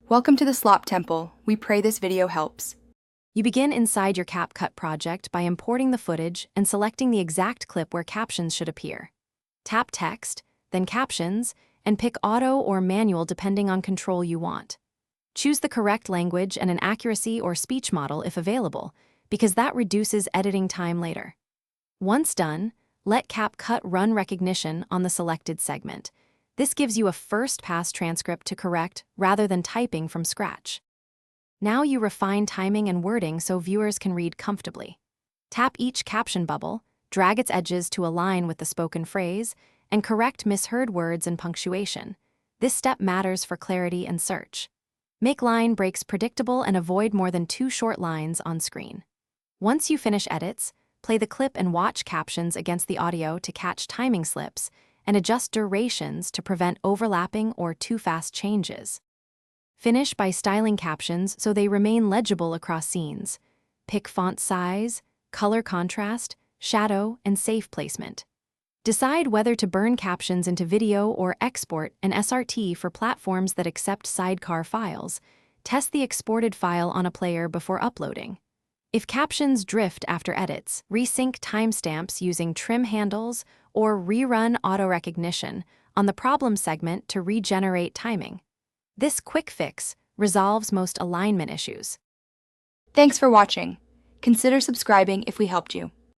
Welcome to the Slop Temple. We pray this video helps. You begin inside your CapCut project by importing the footage and selecting the exact clip where captions should appear. Tap Text, then Captions, and pick Auto or Manual depending on control you want. Choose the correct language and an accuracy or speech model if available, because that reduces editing time later. Once done, let CapCut run recognition on the selected segment. This gives you a first-pass transcript to correct rather than typing from scratch. Now you refine timing and wording so viewers can read comfortably. Tap each caption bubble, drag its edges to align with the spoken phrase, and correct misheard words and punctuation. This step matters for clarity and search. Make line breaks predictable and avoid more than 2 short lines on screen. Once you finish edits, play the clip and watch captions against the audio to catch timing slips and adjust durations to prevent overlapping or too fast changes. Finish by styling captions so they remain legible across scenes. Pick font size, color contrast, shadow, and safe placement. Decide whether to burn captions into video or export an SRT for platforms that accept sidecar files. Test the exported file on a player before uploading. If captions drift after edits, resync timestamps using trim handles or rerun auto recognition on the problem segment to regenerate timing. This quick fix resolves most alignment issues. Thanks for watching. Consider subscribing if we helped you.